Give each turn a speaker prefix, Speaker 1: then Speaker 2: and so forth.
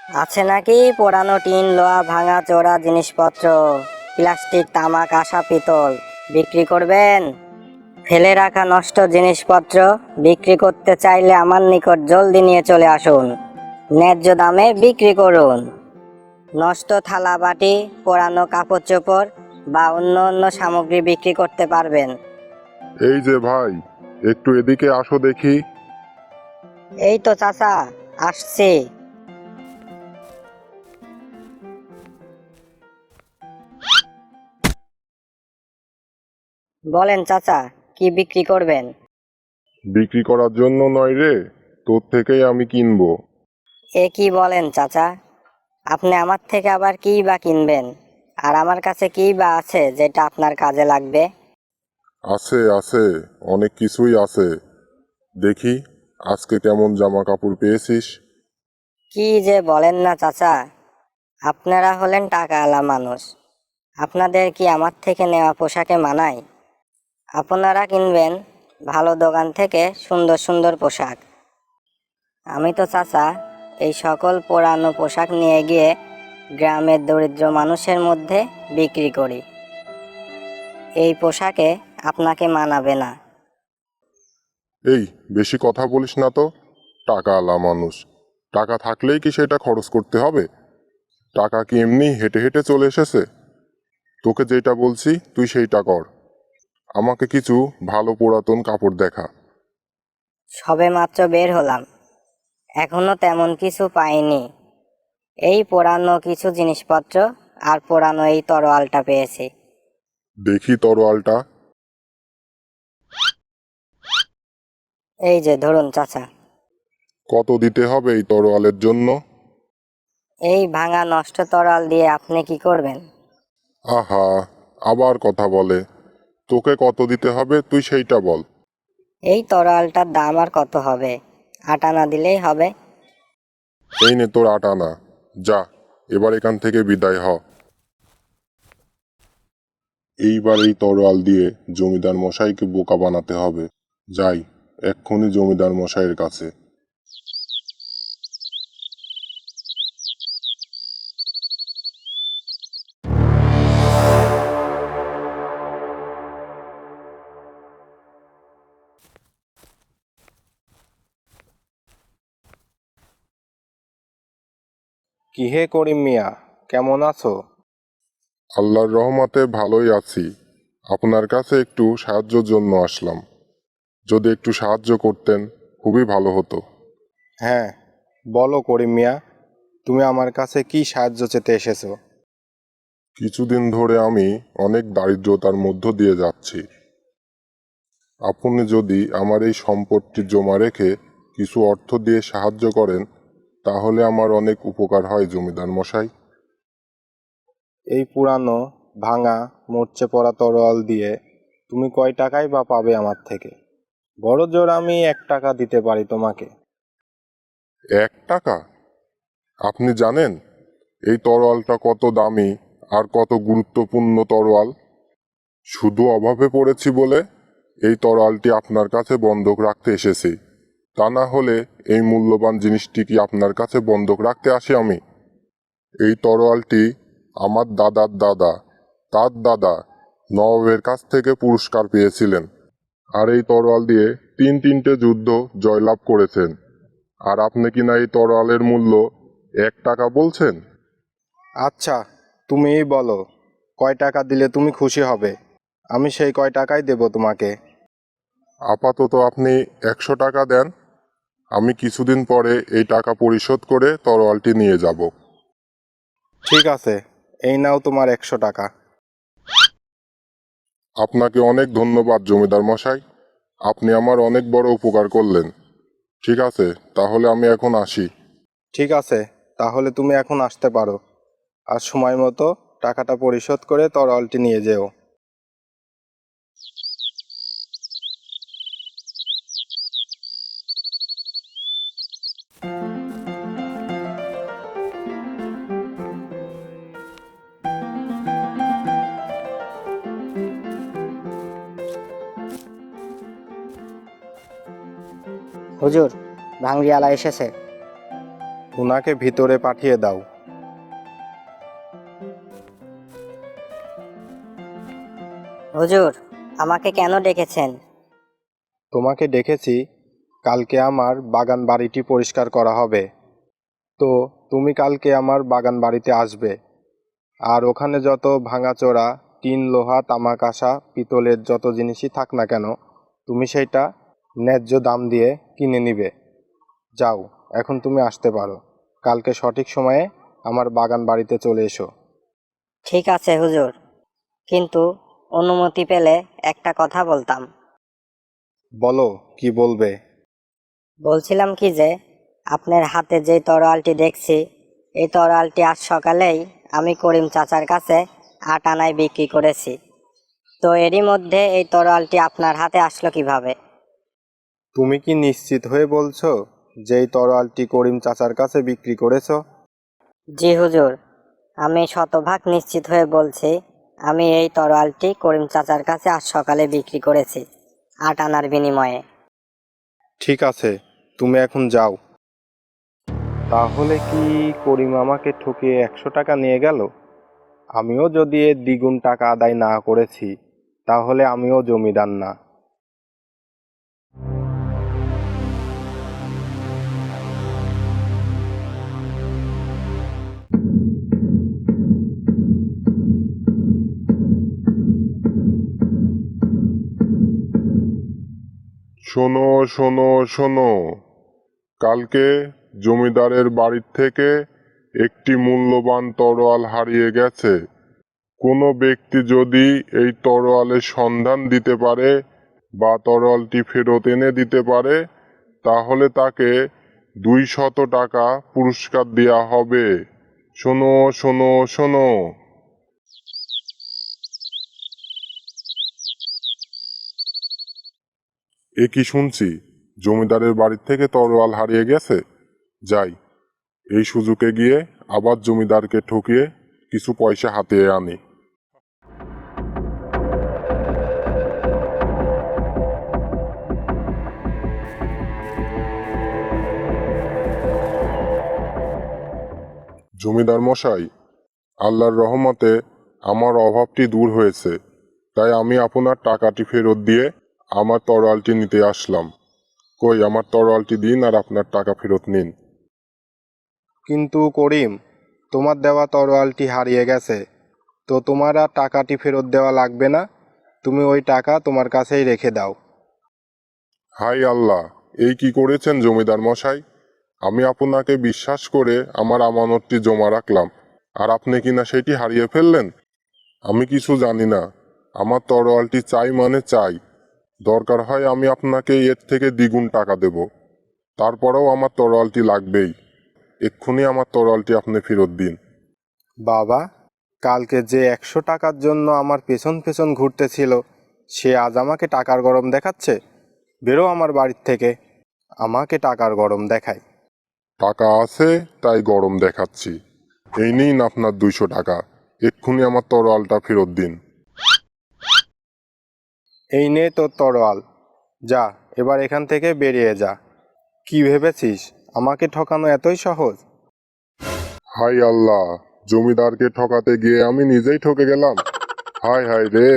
Speaker 1: আছে নাকি পোড়ানো টিন, লোহা, ভাঙা চোরা জিনিসপত্র, প্লাস্টিক, তামাক, আশা, পিতল বিক্রি করবেন? ফেলে রাখা নষ্ট জিনিসপত্র বিক্রি করতে চাইলে আমার নিকট জলদি নিয়ে চলে আসুন। ন্যায্য দামে বিক্রি করুন। নষ্ট থালা বাটি, পোড়ানো কাপড় চোপড় বা অন্য অন্য সামগ্রী বিক্রি করতে পারবেন।
Speaker 2: এই যে ভাই, একটু এদিকে আসো দেখি।
Speaker 1: এই তো চাচা, আসছি। বলেন চাচা, কি বিক্রি করবেন?
Speaker 2: বিক্রি করার জন্য নয় রে, তোর থেকেই আমি কিনবো।
Speaker 1: এ কি বলেন চাচা? আপনি আমার থেকে আবার কি বা কিনবেন? আর আমার কাছে কি বা আছে যেটা আপনার কাজে লাগবে?
Speaker 2: আছে আছে, অনেক কিছুই আছে। দেখি আজকে কেমন জামা কাপড় পেয়েছিস।
Speaker 1: কি যে বলেন না চাচা, আপনারা হলেন টাকাওয়ালা মানুষ। আপনাদের কি আমার থেকে নেওয়া পোশাকে মানায়? আপনারা কিনবেন ভালো দোকান থেকে সুন্দর সুন্দর পোশাক। আমি তো চাচা এই সকল পুরানো পোশাক নিয়ে গিয়ে গ্রামের দরিদ্র মানুষের মধ্যে বিক্রি করি। এই পোশাকে আপনাকে মানাবে না।
Speaker 2: এই, বেশি কথা বলিস না তো। টাকাওয়ালা মানুষ, টাকা থাকলেই কি সেটা খরচ করতে হবে? টাকা কি এমনি হেঁটে হেঁটে চলে এসেছে? তোকে যেটা বলছি তুই সেইটা কর। আমাকে কিছু ভালো পুরাতন কাপড় দেখা।
Speaker 1: সবে মাত্র বের হলাম, এখনো তেমন কিছু পাইনি। এই পুরানো কিছু জিনিসপত্র আর পুরানো এই তরোয়ালটা পেয়েছি।
Speaker 2: দেখি তরোয়ালটা।
Speaker 1: এই যে ধরুন চাচা।
Speaker 2: কত দিতে হবে এই তরোয়ালের জন্য?
Speaker 1: এই ভাঙা নষ্ট তরোয়াল দিয়ে আপনি কি করবেন?
Speaker 2: আহা, আবার কথা বলে। তোকে কত দিতে হবে তুই সেইটা বল।
Speaker 1: এই তরোয়ালটার দাম আর কত হবে? 8 আনা দিলেই হবে।
Speaker 2: এই নে তোর 8 আনা। যা, এবার এখান থেকে বিদায় হ। এইবার এই তরোয়াল দিয়ে জমিদার মশাইকে বোকা বানাতে হবে। যাই, এক্ষুনি জমিদার মশাইয়ের কাছে।
Speaker 3: কি হে করিম মিয়া, কেমন আছো?
Speaker 2: আল্লাহর রহমতে ভালোই আছি। আপনার কাছে একটু সাহায্যের জন্য আসলাম। যদি একটু সাহায্য করতেন খুবই ভালো হতো।
Speaker 3: হ্যাঁ, বলো করিম মিয়া, তুমি আমার কাছে কি সাহায্য চেতে এসেছো?
Speaker 2: কিছুদিন ধরে আমি অনেক দারিদ্রতার মধ্য দিয়ে যাচ্ছি। আপনি যদি আমার এই সম্পত্তি জমা রেখে কিছু অর্থ দিয়ে সাহায্য করেন তাহলে আমার অনেক উপকার হয় জমিদার মশাই।
Speaker 3: এই পুরানো ভাঙা মরচে পড়া তরোয়াল দিয়ে তুমি কয় টাকাই বা পাবে আমার থেকে? বড় জোর আমি 1 টাকা দিতে পারি তোমাকে।
Speaker 2: 1 টাকা? আপনি জানেন এই তরোয়ালটা কত দামি আর কত গুরুত্বপূর্ণ তরোয়াল? শুধু অভাবে পড়েছি বলে এই তরোয়ালটি আপনার কাছে বন্ধক রাখতে এসেছি। তা না হলে এই মূল্যবান জিনিসটি কি আপনার কাছে বন্ধক রাখতে আসি আমি? এই তরোয়ালটি আমার দাদার দাদা, তার দাদা নবাবের কাছ থেকে পুরস্কার পেয়েছিলেন। আর এই তরোয়াল দিয়ে তিনটে যুদ্ধ জয়লাভ করেছেন। আর আপনি কিনা এই তরোয়ালের মূল্য 1 টাকা বলছেন?
Speaker 3: আচ্ছা, তুমিই বলো, কয় টাকা দিলে তুমি খুশি হবে? আমি সেই কয় টাকাই দেব তোমাকে।
Speaker 2: আপাতত আপনি 100 টাকা দেন। আমি কিছুদিন পরে এই টাকা পরিশোধ করে তরোয়ালটি নিয়ে যাব।
Speaker 3: ঠিক আছে, এই নাও তোমার 100 টাকা।
Speaker 2: আপনাকে অনেক ধন্যবাদ জমিদার মশাই। আপনি আমার অনেক বড় উপকার করলেন। ঠিক আছে, তাহলে আমি এখন আসি।
Speaker 3: ঠিক আছে, তাহলে তুমি এখন আসতে পারো। আর সময় মতো টাকাটা পরিশোধ করে তরোয়ালটি নিয়ে যেও।
Speaker 1: হুজুর, ভাঙ্গিয়ালা এসেছে।
Speaker 3: উনাকে ভিতরে পাঠিয়ে দাও।
Speaker 1: হুজুর, আমাকে কেন ডেকেছেন?
Speaker 3: তোমাকে ডেকেছি, কালকে আমার বাগান বাড়িটি পরিষ্কার করা হবে। তো তুমি কালকে আমার বাগান বাড়িতে আসবে। আর ওখানে যত ভাঙাচোরা টিন, লোহা, তামা, কাঁসা, পিতলের যত জিনিসই থাক না কেন, তুমি সেইটা ন্যায্য দাম দিয়ে কিনে নিবে। যাও, এখন তুমি আসতে পারো। কালকে সঠিক সময়ে আমার বাগান বাড়িতে চলে এসো।
Speaker 1: ঠিক আছে হুজুর, কিন্তু অনুমতি পেলে একটা কথা বলতাম।
Speaker 3: বলো, কি বলবে?
Speaker 1: বলছিলাম কি যে, আপনার হাতে যে তরোয়ালটি দেখছি, এই তরোয়ালটি আজ সকালেই আমি করিম চাচার কাছে 8 আনায় বিক্রি করেছি। তো এরই মধ্যে এই তরোয়ালটি আপনার হাতে আসলো কিভাবে?
Speaker 3: তুমি কি নিশ্চিত হয়ে বলছো যে এই তরোয়ালটি করিম চাচার কাছে বিক্রি করেছো?
Speaker 1: জি হুজুর, আমি শতভাগ নিশ্চিত হয়ে বলছি, আমি এই তরোয়ালটি করিম চাচার কাছে আজ সকালে বিক্রি করেছি 8 আনার বিনিময়ে।
Speaker 3: ঠিক আছে, তুমি এখন যাও। তাহলে কি করিম আমাকে ঠকিয়ে 100 টাকা নিয়ে গেল? আমিও যদি এর দ্বিগুণ টাকা আদায় না করেছি, তাহলে আমিও জমিদার না।
Speaker 2: শোনো শোনো শোনো, কালকে জমিদারের বাড়ির থেকে একটি মূল্যবান তরোয়াল হারিয়ে গেছে। কোনো ব্যক্তি যদি এই তরোয়ালের সন্ধান দিতে পারে বা তরোয়ালটি ফেরত এনে দিতে পারে, তাহলে তাকে 200 টাকা পুরস্কার দেওয়া হবে। শোনো শোনো শোনো। এ কি শুনছি, জমিদারের বাড়ির থেকে তরোয়াল হারিয়ে গেছে? যাই, এই সুযোগে গিয়ে আবার জমিদারকে ঠকিয়ে কিছু পয়সা হাতিয়ে আনি। জমিদার মশাই, আল্লাহর রহমতে আমার অভাবটি দূর হয়েছে, তাই আমি আপনার টাকাটি ফেরত দিয়ে আমার তরোয়ালটি নিতে আসলাম। কই, আমার তরোয়ালটি দিন আর আপনার টাকা ফেরত নিন।
Speaker 3: কিন্তু করিম, তোমার দেওয়া তরোয়ালটি হারিয়ে গেছে, তো তোমার আর টাকাটি ফেরত দেওয়া লাগবে না। তুমি ওই টাকা তোমার কাছেই রেখে দাও।
Speaker 2: হাই আল্লাহ, এই কি করেছেন জমিদার মশাই? আমি আপনাকে বিশ্বাস করে আমার আমানতটি জমা রাখলাম, আর আপনি কিনা সেটি হারিয়ে ফেললেন। আমি কিছু জানি না, আমার তরোয়ালটি চাই মানে চাই। দরকার হয় আমি আপনাকে এর থেকে দ্বিগুণ টাকা দেব, তারপরেও আমার তরোয়ালটি লাগবেই। এক্ষুনি আমার তরোয়ালটি আপনি ফেরত দিন।
Speaker 3: বাবা, কালকে যে 100 টাকার জন্য আমার পেছন পেছন ঘুরতেছিল, সে আজ আমাকে টাকার গরম দেখাচ্ছে। বেরো আমার বাড়ির থেকে, আমাকে টাকার গরম দেখায়।
Speaker 2: টাকা আছে তাই গরম দেখাচ্ছি। এই নিন আপনার 200 টাকা, এক্ষুনি আমার তরোয়ালটা ফেরত দিন।
Speaker 3: এই নে তোর তরোয়াল, যা এবার এখান থেকে বেরিয়ে যা। কি ভেবেছিস আমাকে ঠকানো এতই সহজ?
Speaker 2: হাই আল্লাহ, জমিদারকে ঠকাতে গিয়ে আমি নিজেই ঠকে গেলাম। হায় হায় রে।